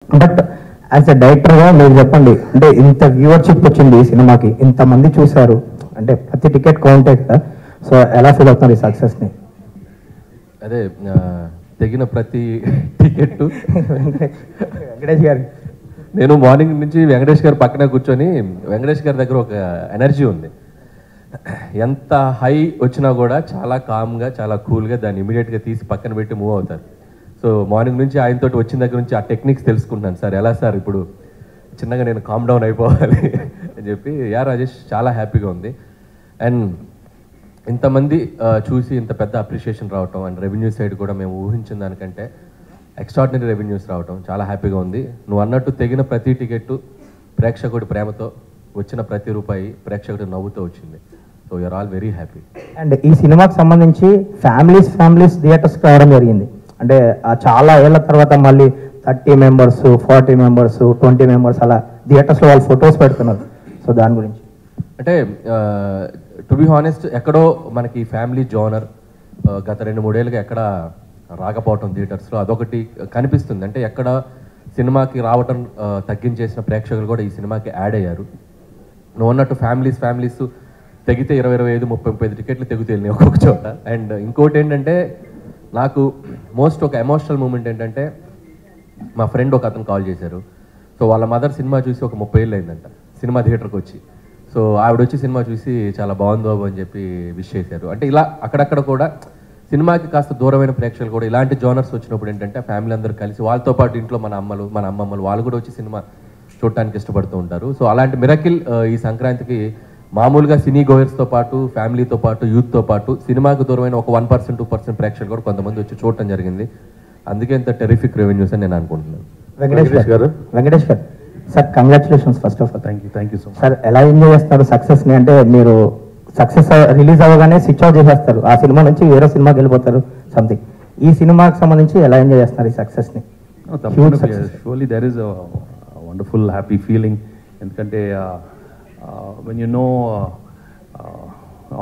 But as a డైరెక్టర్గా మీరు చెప్పండి, అంటే ఇంత వ్యూవర్షిప్ వచ్చింది ఈ సినిమాకి, ఇంతమంది చూశారు అంటే ప్రతి టికెట్ కౌంటే కదా, సో ఎలా ఫీల్ అవుతున్నారు ఈ సక్సెస్ని? అదే తెగిన ప్రతి టికెట్ వెంకటేష్ గారు, నేను మార్నింగ్ నుంచి వెంకటేష్ గారు పక్కనే కూర్చొని, వెంకటేష్ గారి దగ్గర ఒక ఎనర్జీ ఉంది. ఎంత హై వచ్చినా కూడా చాలా కామ్గా, చాలా కూల్గా దాన్ని ఇమీడియట్గా తీసి పక్కన పెట్టి మూవ్ అవుతారు. సో మార్నింగ్ నుంచి ఆయనతో వచ్చిన దగ్గర నుంచి ఆ టెక్నిక్స్ తెలుసుకుంటున్నాను. సార్ ఎలా సార్ ఇప్పుడు చిన్నగా నేను కామ్ డౌన్ అయిపోవాలి అని చెప్పి. రాజేష్ చాలా హ్యాపీగా ఉంది. అండ్ ఇంతమంది చూసి ఇంత పెద్ద అప్రిషియేషన్ రావటం, అండ్ రెవెన్యూ సైడ్ కూడా మేము ఊహించిన దానికంటే ఎక్స్ట్రాడినరీ రెవెన్యూస్ రావటం చాలా హ్యాపీగా ఉంది. నువ్వు అన్నట్టు తెగిన ప్రతి టికెట్టు ప్రేక్షకుడి ప్రేమతో, వచ్చిన ప్రతి రూపాయి ప్రేక్షకుడి నవ్వుతో వచ్చింది. So you are all very happy. And ఈ సినిమాకి సంబంధించి ఫ్యామిలీస్ థియేటర్స్కి రావడం జరిగింది. అంటే చాలా ఏళ్ళ తర్వాత మళ్ళీ 30 మెంబర్స్, 40 మెంబర్స్, 20 మెంబర్స్ అలా థియేటర్స్లో వాళ్ళు ఫొటోస్ పెడుతున్నారు. సో దాని గురించి అంటే టు బి హానెస్ట్, ఎక్కడో మనకి ఫ్యామిలీ జోనర్ గత 2-3 ఏళ్ళుగా ఎక్కడ రాకపోవటం థియేటర్స్లో అదొకటి కనిపిస్తుంది. అంటే ఎక్కడ సినిమాకి రావటం తగ్గించేసిన ప్రేక్షకులు కూడా ఈ సినిమాకి యాడ్ అయ్యారు. నువ్వు అన్నట్టు ఫ్యామిలీస్ తెగితే 20, 25, 30 టికెట్లు తెగుతూ వెళ్ళినాయి ఒక్కొక్క చోట. అండ్ ఇంకోటి ఏంటంటే, నాకు మోస్ట్ ఒక ఎమోషనల్ మూమెంట్ ఏంటంటే, మా ఫ్రెండ్ ఒక అతను కాల్ చేశారు. సో వాళ్ళ మదర్ సినిమా చూసి ఒక 30 ఏళ్ళు అయిందంట సినిమా థియేటర్కి వచ్చి. సో ఆవిడ వచ్చి సినిమా చూసి చాలా బాగుంది బాబు అని చెప్పి విష్ చేశారు. అంటే ఇలా అక్కడక్కడ కూడా సినిమాకి కాస్త దూరమైన ప్రేక్షకులు కూడా ఇలాంటి జోనర్స్ వచ్చినప్పుడు ఏంటంటే ఫ్యామిలీ అందరూ కలిసి, వాళ్ళతో పాటు ఇంట్లో మన అమ్మమ్మలు వాళ్ళు కూడా వచ్చి సినిమా చూడటానికి ఇష్టపడుతూ ఉంటారు. సో అలాంటి మిరకిల్ ఈ సంక్రాంతికి మామూలుగా సినీ గోయర్స్తో పాటు, ఫ్యామిలీతో పాటు, యూత్తో పాటు సినిమాకు దూరమైన ఒక 1%, 2% ప్రేక్షకులు కూడా కొంతమంది వచ్చి చూడటం జరిగింది. అందుకే ఇంత టెరిఫిక్ రెవెన్యూస్ అని నేను అనుకుంటున్నాను. Venkatesh garu sir, congratulations first of all. Thank you so much sir. ఎలా ఎంజాయ్ చేస్తారు సక్సెస్ని? అంటే మీరు సక్సెస్ రిలీజ్ అవ్వగానే స్విచ్ ఆఫ్ చేసేస్తారు, ఆ సినిమా నుంచి వేరే సినిమాకి వెళ్ళిపోతారు సంథింగ్. ఈ సినిమాకి సంబంధించి ఎలా ఎంజాయ్ చేస్తారు ఈ సక్సెస్ని? Surely there is a wonderful happy feeling. ఎందుకంటే వెన్ యూ నో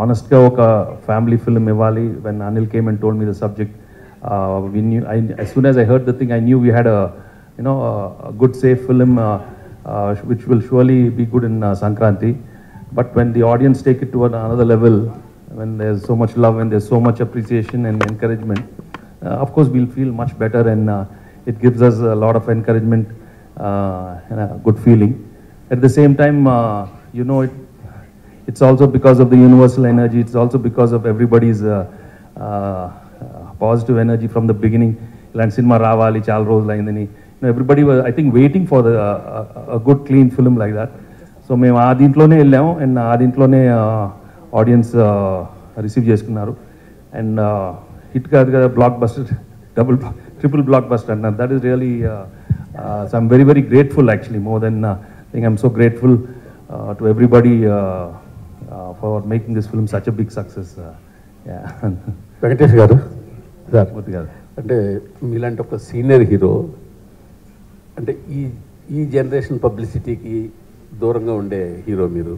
ఆనెస్ట్గా ఒక ఫ్యామిలీ ఫిల్మ్ ఇవ్వాలి. When Anil came and told me the subject, as soon as I heard the thing, I knew we had a good safe film which will surely be good in Sankranti. But when the audience take it to another level, when there's so much love and there's so much appreciation and encouragement, of course we'll feel much better, and it gives us a lot of encouragement and a good feeling. At the same time, it's also because of the universal energy. It's also because of everybody's positive energy from the beginning. Ilanti cinema ravali chaala rojulu ayindani, everybody was, I think, waiting for a good clean film like that. So మేము ఆ దీంట్లోనే వెళ్ళాము, and ఆ దీంట్లోనే audience receive చేసుకున్నారు. And hit కాదు కదా, blockbuster, triple blockbuster అంటున్నారు. That is really so I'm very very grateful actually. More than think I'm so grateful to everybody for making this film such a big success. Venkatesh garu sir, మూర్తి గారు, అంటే మీలాంటి ఒక senior hero, అంటే ఈ generation పబ్లిసిటీకి దూరంగా ఉండే hero మీరు.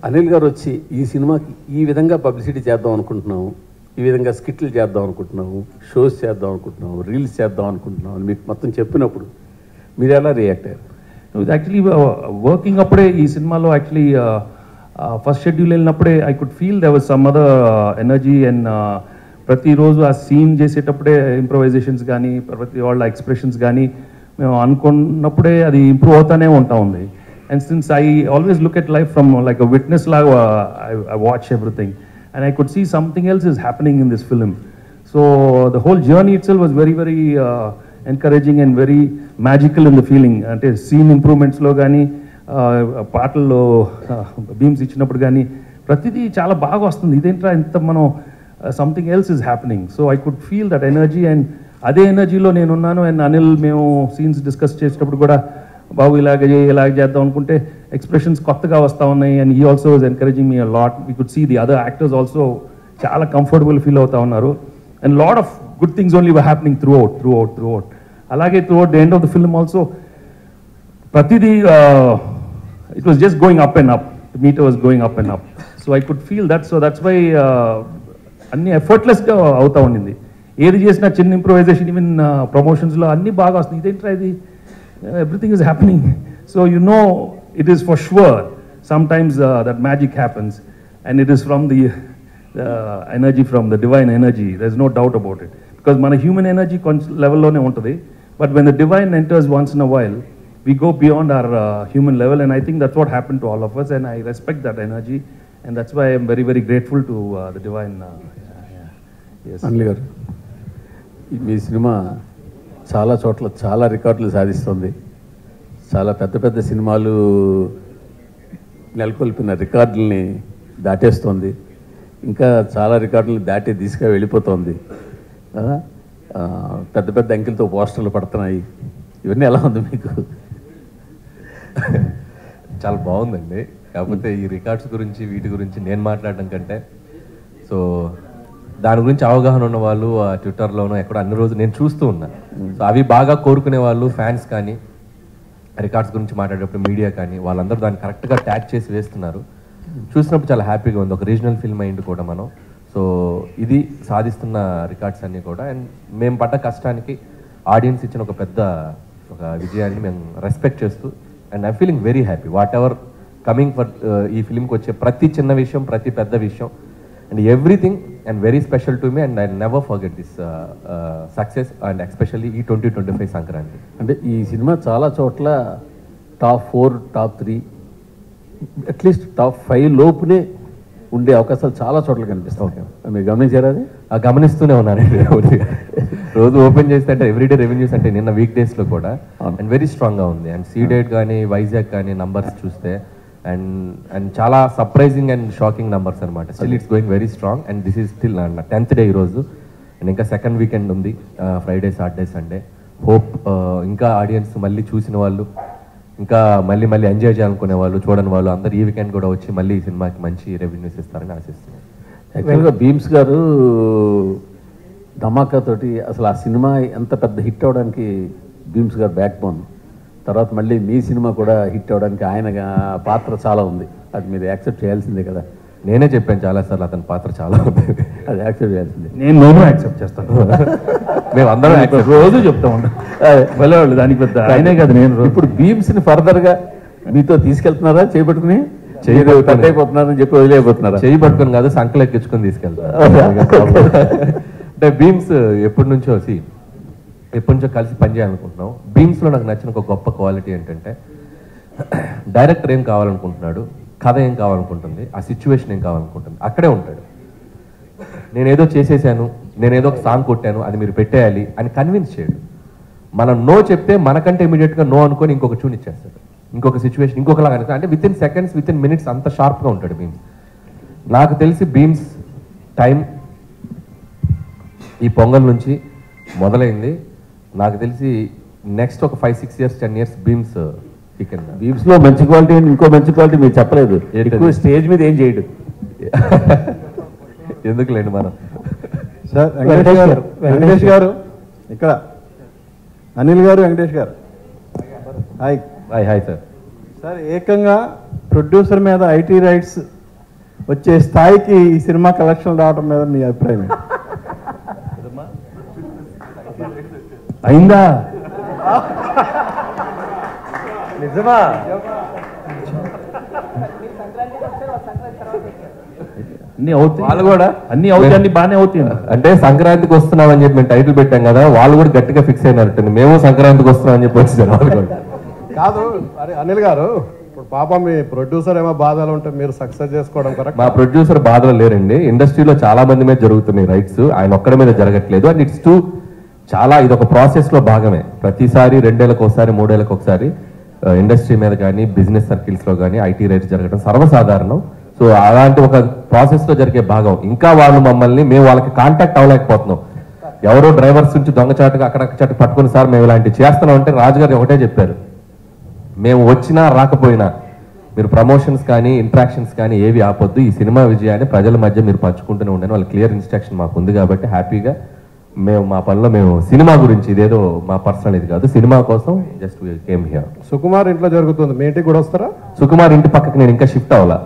అనిల్ గారు వచ్చి ఈ సినిమాకి ఈ విధంగా పబ్లిసిటీ చేద్దాం అనుకుంటున్నాము, ఈ విధంగా స్కిట్లు చేద్దాం అనుకుంటున్నాము, షోస్ చేద్దాం అనుకుంటున్నాము, రీల్స్ చేద్దాం అనుకుంటున్నాము అని మీకు మొత్తం చెప్పినప్పుడు మీరు ఎలా రియాక్ట్ అయ్యారు? యాక్చువల్లీ వర్కింగ్ అప్పుడే ఈ సినిమాలో యాక్చువల్లీ ఫస్ట్ షెడ్యూల్ వెళ్ళినప్పుడే I could feel there was some other energy. And ప్రతిరోజు ఆ సీన్ చేసేటప్పుడే ఇంప్రొవైజేషన్స్ కానీ, ప్రతి వాళ్ళ ఎక్స్ప్రెషన్స్ కానీ మేము అనుకున్నప్పుడే అది ఇంప్రూవ్ అవుతానే ఉంటా ఉంది. And since I always look at life from like a witness లాగా, I watch everything and I could see something else is happening in this film. So the whole journey itself was very very encouraging and very magical in the feeling. అంటే scene ఇంప్రూవ్మెంట్స్లో కానీ, పాటల్లో beams ఇచ్చినప్పుడు కానీ ప్రతిదీ చాలా బాగా వస్తుంది. ఇదేంట్రా ఇంత మనం something else is happening. So I could feel that energy, and అదే ఎనర్జీలో నేనున్నాను. అండ్ అనిల్ మేము సీన్స్ డిస్కస్ చేసేటప్పుడు కూడా, బాబు ఇలాగ చేద్దాం అనుకుంటే ఎక్స్ప్రెషన్స్ కొత్తగా వస్తూ ఉన్నాయి. And he also was encouraging me a lot. We could see the other actors also చాలా కంఫర్టబుల్ ఫీల్ అవుతా ఉన్నారు. And lot of good things only were happening throughout. అలాగే throughout the end of the film also ప్రతిదీ it was just going up and up. The meter was going up and up. So I could feel that. So that's why అన్ని ఎఫర్ట్లెస్గా అవుతా ఉండింది. ఏది చేసినా చిన్న improvisation, even ప్రమోషన్స్లో అన్నీ బాగా వస్తుంది. ఇదేంట్రా ఇది everything is happening. So you know it is for sure. Sometimes that magic happens, and it is from the energy, from the divine energy. There's no doubt about it. Because మన human energy level లోనే ఉంటుంది, but when the divine enters once in a while, we go beyond our human level, and I think that's what happened to all of us, and I respect that energy, and that's why I'm very, very grateful to the divine. Yes. Anil గారు, మీ cinema చాలా చోట్ల చాలా రికార్డులు సాధిస్తుంది. చాలా పెద్ద పెద్ద సినిమాలు నెలకొల్పిన రికార్డుల్ని దాటేస్తుంది. ఇంకా చాలా రికార్డులు దాటి దిశగా వెళ్ళిపోతుంది. పెద్ద పెద్ద అంకెలతో పోస్టర్లు పడుతున్నాయి. ఇవన్నీ ఎలా ఉంది మీకు? చాలా బాగుందండి. కాకపోతే ఈ రికార్డ్స్ గురించి వీటి గురించి నేను మాట్లాడడం కంటే, సో దాని గురించి అవగాహన ఉన్న వాళ్ళు ట్విట్టర్లోనూ ఎక్కడ అన్ని రోజులు నేను చూస్తూ ఉన్నాను. సో అవి బాగా కోరుకునే వాళ్ళు, ఫ్యాన్స్ కానీ, రికార్డ్స్ గురించి మాట్లాడేటప్పుడు మీడియా కానీ, వాళ్ళందరూ దాన్ని కరెక్ట్గా ట్యాగ్ చేసి వేస్తున్నారు. చూసినప్పుడు చాలా హ్యాపీగా ఉంది. ఒక రీజనల్ ఫిల్మ్ అయింది కూడా మనం. సో ఇది సాధిస్తున్న రికార్డ్స్ అన్నీ కూడా, అండ్ మేము పడ్డ కష్టానికి ఆడియన్స్ ఇచ్చిన ఒక పెద్ద ఒక విజయాన్ని మేము రెస్పెక్ట్ చేస్తూ, and I feeling very happy what ever coming for ఈ ఫిల్మ్కి వచ్చే ప్రతి చిన్న విషయం, ప్రతి పెద్ద విషయం, and everything and very special to me, and I never forget this success, and especially ఈ 2025 సంక్రాంతి. అంటే ఈ సినిమా చాలా చోట్ల టాప్ 4, టాప్ 3, అట్లీస్ట్ టాప్ 5 లోపునే ఉండే అవకాశాలు చాలా చోట్ల కనిపిస్తాయి. మీరు గమనించారా? అది గమనిస్తూనే ఉన్నానండి. రోజు ఓపెన్ చేస్తే అంటే ఎవ్రీడే రెవెన్యూస్ అంటే నిన్న వీక్ డేస్లో కూడా అండ్ వెరీ స్ట్రాంగ్గా ఉంది. అండ్ సీడెడ్ కానీ వైజాగ్ కానీ నంబర్స్ చూస్తే అండ్ చాలా సర్ప్రైజింగ్ అండ్ షాకింగ్ నంబర్స్ అనమాట. Still it's going very strong, and this is still 10th day ఈరోజు, అండ్ ఇంకా సెకండ్ వీకెండ్ ఉంది, ఫ్రైడే, సాటర్డే, సండే. హోప్ ఇంకా ఆడియన్స్ మళ్ళీ చూసిన వాళ్ళు, ఇంకా మళ్ళీ ఎంజాయ్ చేయాలనుకునే వాళ్ళు, చూడని వాళ్ళు అందరూ ఈ వీకెండ్ కూడా వచ్చి మళ్ళీ ఈ సినిమాకి మంచి రెవెన్యూస్ ఇస్తారని ఆశిస్తున్నాను. యాక్చువల్గా భీమ్స్ గారు ధమాకా తోటి అసలు ఆ సినిమా ఎంత పెద్ద హిట్ అవడానికి భీమ్స్ గారు బ్యాక్ బోన్. తర్వాత మళ్ళీ మీ సినిమా కూడా హిట్ అవడానికి ఆయన పాత్ర చాలా ఉంది. అది మీరు యాక్సెప్ట్ చేయాల్సిందే కదా. నేనే చెప్పాను చాలాసార్లు అతని పాత్ర చాలా ఉంది, అది యాక్సెప్ట్ చేయాల్సిందే. నేను యాక్సెప్ట్ చేస్తాను. మేము అందరం రోజు చెప్తా ఉంటాం వాళ్ళు, దానికి పెద్ద ఆయనే కదా. నేను ఇప్పుడు భీమ్స్ని ఫర్దర్గా మీతో తీసుకెళ్తున్నారా? చేపట్టుకుని పెద్ద అయిపోతున్నారని చెప్పి వదిలేకపోతున్నారా? చేయి పట్టుకుని కాదు, సంకలు ఎక్కించుకొని తీసుకెళ్తారు. అంటే భీమ్స్ ఎప్పటి నుంచో కలిసి పనిచేయాలనుకుంటున్నాం. భీమ్స్లో నాకు నచ్చిన ఒక గొప్ప క్వాలిటీ ఏంటంటే, డైరెక్టర్ ఏం కావాలనుకుంటున్నాడు, కథ ఏం కావాలనుకుంటుంది, ఆ సిచ్యువేషన్ ఏం కావాలనుకుంటుంది, అక్కడే ఉంటాడు. నేనేదో చేసేసాను, నేనేదో ఒక సాంగ్ కొట్టాను, అది మీరు పెట్టేయాలి అని కన్విన్స్ చేయడు. మనం నో చెప్తే మనకంటే ఇమీడియట్గా నో అనుకొని ఇంకొక ట్యూన్ ఇచ్చేస్తాడు, ఇంకొక సిచ్యువేషన్ ఇంకొకలాగా అనుకో. అంటే with in seconds, with in minutes అంత షార్ప్గా ఉంటాడు భీమ్స్. నాకు తెలిసి భీమ్స్ టైం ఈ పొంగల్ నుంచి మొదలైంది. నాకు తెలిసి నెక్స్ట్ ఒక 5-6 years 10 years భీమ్స్ భీమ్స్లో మంచి క్వాలిటీ, ఇంకో మంచి క్వాలిటీ మీరు చెప్పలేదు. స్టేజ్ మీద ఏం చేయడు. ఎందుకులేండి మనం. సార్ వెంకటేష్ గారు ఇక్కడ, అనిల్ గారు, వెంకటేష్ గారు, హాయ్. Hi sir. సార్ ఏకంగా ప్రొడ్యూసర్ మీద ఐటీ రైట్స్ వచ్చే స్థాయికి ఈ సినిమా కలెక్షన్ రావడం మీద మీ అభిప్రాయం ఏంటి? అయిందా? నిజమా? అన్ని అవుతాయి, వాళ్ళు కూడా అన్ని అవుతాయి, అన్ని బాగానే అవుతాయి. అంటే సంక్రాంతికి వస్తున్నామని చెప్పి మేము టైటిల్ పెట్టాం కదా, వాళ్ళు కూడా గట్టిగా ఫిక్స్ అయినట్టుంది. మేము సంక్రాంతికి వస్తున్నాం అని చెప్పి వచ్చారు వాళ్ళు కూడా. కాదు అరే అనిల్ గారు, ఇప్పుడు పాప మీ ప్రొడ్యూసర్ ఏమో బాధలు ఉంటే మీరు సక్సెస్ చేసుకోవడం కరెక్ట్. మా ప్రొడ్యూసర్ బాధలు లేరండి. ఇండస్ట్రీలో చాలా మంది మీద జరుగుతున్నాయి రైట్స్, ఆయన ఒక్కడి మీద జరగట్లేదు. అండ్ ఇట్స్ టూ చాలా, ఇది ఒక ప్రాసెస్ లో భాగమే. ప్రతిసారి 2 ఏళ్ళకి ఒకసారి 3 ఏళ్ళకి ఒకసారి ఇండస్ట్రీ మీద కానీ, బిజినెస్ సర్కిల్స్ లో కానీ ఐటీ రైట్స్ జరగడం సర్వసాధారణం. సో అలాంటి ఒక ప్రాసెస్ లో జరిగే భాగం. ఇంకా వాళ్ళు మమ్మల్ని, మేము వాళ్ళకి కాంటాక్ట్ అవ్వలేకపోతున్నాం. ఎవరో డ్రైవర్స్ నుంచి దొంగచాటుగా అక్కడక్కడ పట్టుకుని, సార్ మేము ఇలాంటి చేస్తున్నాం అంటే, రాజుగారు ఒకటే చెప్పారు, మేము వచ్చినా రాకపోయినా మీరు ప్రమోషన్స్ కానీ ఇంట్రాక్షన్స్ కానీ ఏవి ఆపొద్దు, ఈ సినిమా విజయాన్ని ప్రజల మధ్య మీరు పంచుకుంటూనే ఉండండి. వాళ్ళ క్లియర్ ఇన్స్ట్రక్షన్ మాకు ఉంది కాబట్టి హ్యాపీగా మేము మా పనిలో మేము సినిమా గురించి, ఇదేదో మా పర్సనల్ ఇది కాదు, సినిమా కోసం జస్ట్ కేమ్ హియర్. సుకుమార్ ఇంట్లో జరుగుతుంది, మీ ఇంటికి కూడా వస్తారా? సుకుమార్ ఇంటి పక్కకి నేను ఇంకా షిఫ్ట్ అవ్వాలా,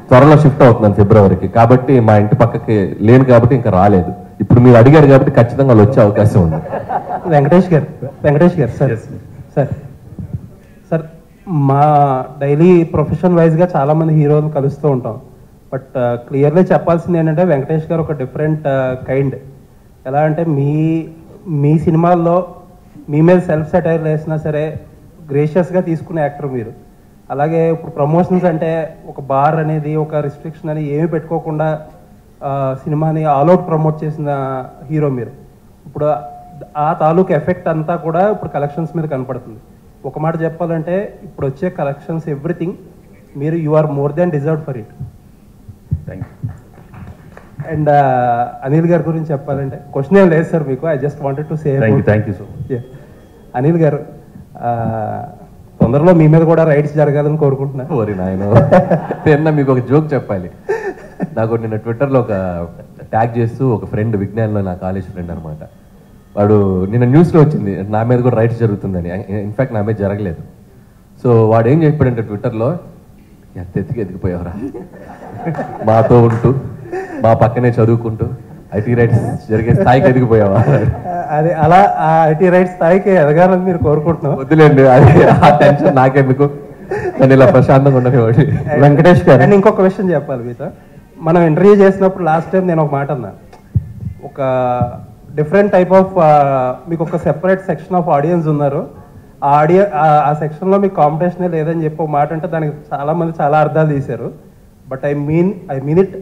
త్వరలో షిఫ్ట్ అవుతున్నాను ఫిబ్రవరికి. కాబట్టి మా ఇంటి పక్కకి లేను కాబట్టి ఇంకా రాలేదు. ఇప్పుడు మీరు అడిగారు కాబట్టి ఖచ్చితంగా వాళ్ళు వచ్చే అవకాశం ఉంది. Venkatesh garu sir sir sir మా డైలీ ప్రొఫెషన్ వైజ్గా చాలామంది హీరోలు కలుస్తూ ఉంటాం. బట్ క్లియర్లీ చెప్పాల్సింది ఏంటంటే వెంకటేష్ గారు ఒక డిఫరెంట్ కైండ్. ఎలా అంటే మీ సినిమాల్లో మీ మీద సెల్ఫ్ సెటైర్ వేసినా సరే గ్రేషియస్గా తీసుకునే యాక్టర్ మీరు. అలాగే ఇప్పుడు ప్రమోషన్స్ అంటే ఒక బార్ అనేది ఒక రిస్ట్రిక్షన్ అని ఏమీ పెట్టుకోకుండా సినిమాని ఆల్అవుట్ ప్రమోట్ చేసిన హీరో మీరు. ఇప్పుడు ఆ తాలూకు ఎఫెక్ట్ అంతా కూడా ఇప్పుడు కలెక్షన్స్ మీద కనపడుతుంది. ఒక మాట చెప్పాలంటే ఇప్పుడు వచ్చే కలెక్షన్స్ ఎవ్రీథింగ్ మీరు you are more than deserved for it. Thank you. And Anil గారి గురించి చెప్పాలంటే క్వశ్చన్ ఏం లేదు సార్ మీకు. I just wanted to say thank you so much. Anil garu తొందరలో మీ మీద కూడా రైడ్స్ జరగాలని కోరుకుంటున్నాను. ఓరి నాయన, నిన్న మీకు ఒక జోక్ చెప్పాలి. నాకు నిన్న ట్విట్టర్లో ఒక ట్యాగ్ చేస్తూ ఒక ఫ్రెండ్, విజ్ఞాన్లో నా కాలేజ్ ఫ్రెండ్ అనమాట, వాడు నిన్న న్యూస్లో వచ్చింది నా మీద కూడా రైట్స్ జరుగుతుందని. ఇన్ఫ్యాక్ట్ నా మీద జరగలేదు. సో వాడు ఏం చెప్పాడంటే ట్విట్టర్లో, ఎంత ఎదిగిపోయావరా, మాతో ఉంటూ మా పక్కనే చదువుకుంటూ ఐటీ రైట్స్ జరిగే స్థాయికి ఎదిగిపోయావా? అది అలా ఆ ఐటీ రైట్స్ స్థాయికి ఎదగాలని మీరు కోరుకుంటున్నాం. వద్దులేండి, అది ఆ టెన్షన్ నాకెందుకు, నేను ఇలా ప్రశాంతంగా ఉండేవాడి. వెంకటేష్ గారు అండ్ ఇంకొక విషయం చెప్పాలి మీతో. మనం ఇంటర్వ్యూ చేసినప్పుడు లాస్ట్ టైం నేను ఒక మాట అన్నా, ఒక డిఫరెంట్ టైప్ ఆఫ్ మీకు ఒక సెపరేట్ సెక్షన్ ఆఫ్ ఆడియన్స్ ఉన్నారు. ఆ సెక్షన్లో మీకు కాంపిటీషనే లేదని చెప్పి ఒక మాట అంటే దానికి చాలా మంది చాలా అర్థాలు తీశారు. But I mean it.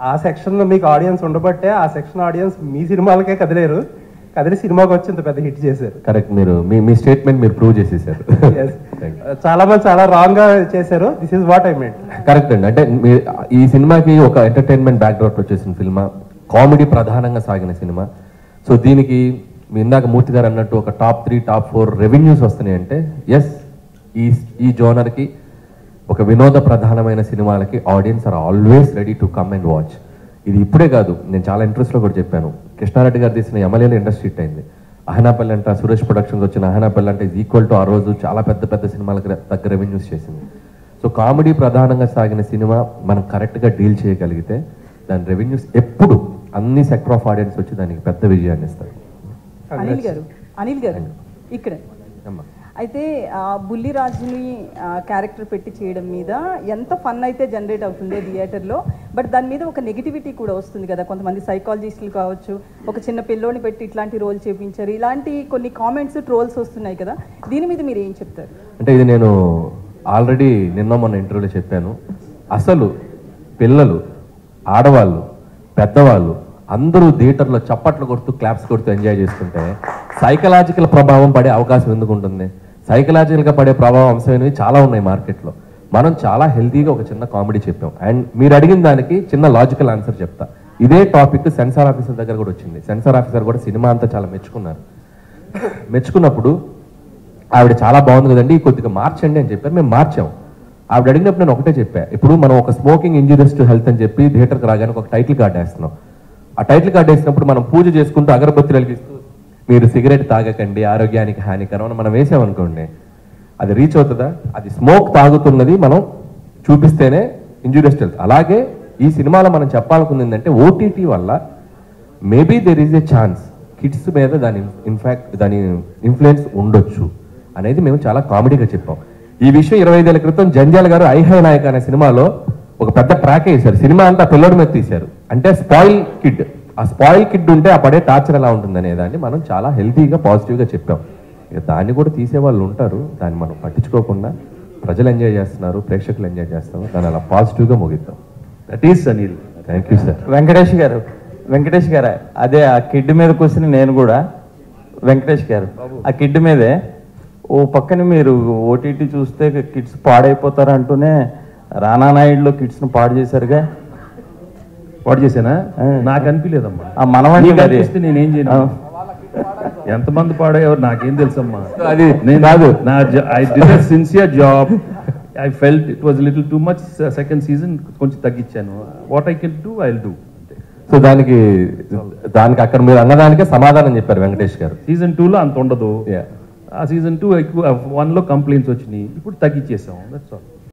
ఆ సెక్షన్లో మీకు ఆడియన్స్ ఉండబట్టే ఆ సెక్షన్ ఆడియన్స్ మీ సినిమాలకే కదిలేరు, కదిలి సినిమాకి వచ్చి ఇంత పెద్ద హిట్ చేశారు. కరెక్ట్, మీరు మీ స్టేట్మెంట్ మీరు ప్రూవ్ చేసేసారు. చాలా మంది చాలా రాంగ్ గా చేశారు. This is what I mean. Correct అండి. అంటే ఈ సినిమాకి ఒక ఎంటర్టైన్మెంట్ బ్యాక్డ్రాప్ వచ్చేసిన సినిమా, కామెడీ ప్రధానంగా సాగిన సినిమా. సో దీనికి మీ ఇందాక మూర్తి గారు అన్నట్టు ఒక టాప్ 3 టాప్ 4 రెవెన్యూస్ వస్తున్నాయి అంటే ఎస్, ఈ జోనర్కి ఒక వినోద ప్రధానమైన సినిమాలకి audience are always ready to come and watch. ఇది ఇప్పుడే కాదు, నేను చాలా ఇంట్రెస్ట్లో కూడా చెప్పాను. కృష్ణారెడ్డి గారు తీసిన ఎమ్మెల్యేలు ఇండస్ట్రీ హిట్ అయింది. అహనాపల్లి అంట, సురేష్ ప్రొడక్షన్స్ వచ్చిన అహనాపల్లి అంటే ఈక్వల్ టు ఆ రోజు చాలా పెద్ద పెద్ద సినిమాలకు తగ్గ రెవెన్యూస్ చేసింది. సో కామెడీ ప్రధానంగా సాగిన సినిమా మనం కరెక్ట్గా డీల్ చేయగలిగితే దాని రెవెన్యూస్ ఎప్పుడు అన్ని సెక్టర్ ఆఫ్ ఆడియన్స్ వచ్చి దానికి పెద్ద విజయాన్ని ఇస్తారు. అనిల్ గారు ఇక్కడ అయితే బుల్లిరాజుని క్యారెక్టర్ పెట్టి చేయడం మీద ఎంత ఫన్ అయితే జనరేట్ అవుతుంది థియేటర్లో, బట్ దాని మీద ఒక నెగిటివిటీ కూడా వస్తుంది కదా. కొంతమంది సైకాలజిస్టులు కావచ్చు, ఒక చిన్న పిల్లోని పెట్టి ఇట్లాంటి రోల్ చేపించారు, ఇలాంటి కొన్ని కామెంట్స్ ట్రోల్స్ వస్తున్నాయి కదా. దీని మీద మీరు ఏం చెప్తారు? అంటే ఇది నేను ఆల్రెడీ నిన్న మొన్న ఇంటర్వ్యూలో చెప్పాను. అసలు పిల్లలు, ఆడవాళ్ళు, పెద్దవాళ్ళు అందరూ థియేటర్లో చప్పట్లు కొడుతూ క్లాప్స్ కొడుతూ ఎంజాయ్ చేస్తుంటే సైకలాజికల్ ప్రభావం పడే అవకాశం ఎందుకు ఉంటుంది? సైకలాజికల్గా పడే ప్రభావం అంశమైనవి చాలా ఉన్నాయి మార్కెట్లో. మనం చాలా హెల్తీగా ఒక చిన్న కామెడీ చెప్పాం. అండ్ మీరు అడిగిన దానికి చిన్న లాజికల్ ఆన్సర్ చెప్తా. ఇదే టాపిక్ సెన్సార్ ఆఫీసర్ దగ్గర కూడా వచ్చింది. సెన్సార్ ఆఫీసర్ కూడా సినిమా అంతా చాలా మెచ్చుకున్నారు. మెచ్చుకున్నప్పుడు ఆవిడ చాలా బాగుంది కదండి, కొద్దిగా మార్చండి అని చెప్పారు. మేము మార్చాం. ఆవిడ అడిగినప్పుడు నేను ఒకటే చెప్పా, ఇప్పుడు మనం ఒక స్మోకింగ్ ఇంజూరియస్ టు హెల్త్ అని చెప్పి థియేటర్కి రాగానే ఒక టైటిల్ కార్డ్ వేస్తున్నాం. ఆ టైటిల్ కార్డ్ వేసినప్పుడు మనం పూజ చేసుకుంటూ అగరబత్తులు వెలిగిస్తూ మీరు సిగరెట్ తాగకండి, ఆరోగ్యానికి హానికరం అని మనం వేసామనుకోండి, అది రీచ్ అవుతుందా? అది స్మోక్ తాగుతున్నది మనం చూపిస్తేనే ఇంజూరియస్ టు హెల్త్. అలాగే ఈ సినిమాలో మనం చెప్పాలనుకుంది ఏంటంటే ఓటీటీ వల్ల maybe there is a chance kids మీద దాని ఇన్ఫ్లుయెన్స్ ఉండొచ్చు అనేది మేము చాలా కామెడీగా చెప్పాం. ఈ విషయం 25 ఏళ్ల క్రితం జంజాల్ గారు ఐహై నాయక్ అనే సినిమాలో ఒక పెద్ద ట్రాక్ వేశారు. సినిమా అంతా పిల్లడి మీద తీశారు. అంటే స్పాయిల్ కిడ్, ఆ స్పాయిల్ కిడ్ ఉంటే ఆ పడే టార్చర్ ఎలా ఉంటుంది అనే దాన్ని మనం చాలా హెల్తీగా పాజిటివ్గా చెప్పాం. ఇక దాన్ని కూడా తీసేవాళ్ళు ఉంటారు, దాన్ని మనం పట్టించుకోకుండా ప్రజలు ఎంజాయ్ చేస్తున్నారు, ప్రేక్షకులు ఎంజాయ్ చేస్తున్నారు, దాన్ని అలా పాజిటివ్గా ముగిద్దాం. That is Anil. Thank you sir. Venkatesh గారు అదే ఆ కిడ్ మీద కూర్చుని నేను కూడా వెంకటేష్ గారు ఆ కిడ్ మీదే ఓ పక్కన మీరు ఓటీటీ చూస్తే కిడ్స్ పాడైపోతారు అంటూనే రానా నాయుడులో కిడ్స్ను పాడు చేశారుగా. పాడు చేశానా? నాకు అనిపించలేదమ్మా. ఆ మనవాడిని అనిపిస్తే నేనేం చేయను. ఎంతమంది పాడేవారు నాకేం తెలుసమ్మా. అది నేను కాదు, నా I did a sincere job. I felt it was little too much. Second season కొంచెం తగ్గించాను. What I can do I will do. So దానికి అక్కడ మీరు అన్నదానికే సమాధానం చెప్పారు వెంకటేష్ గారు. సీజన్ 2లో అంత ఉండదు. ఆ సీజన్ 2 ఎక్కువ 1లో కంప్లైంట్స్ వచ్చినాయి, ఇప్పుడు తగ్గించేసాం. That's all.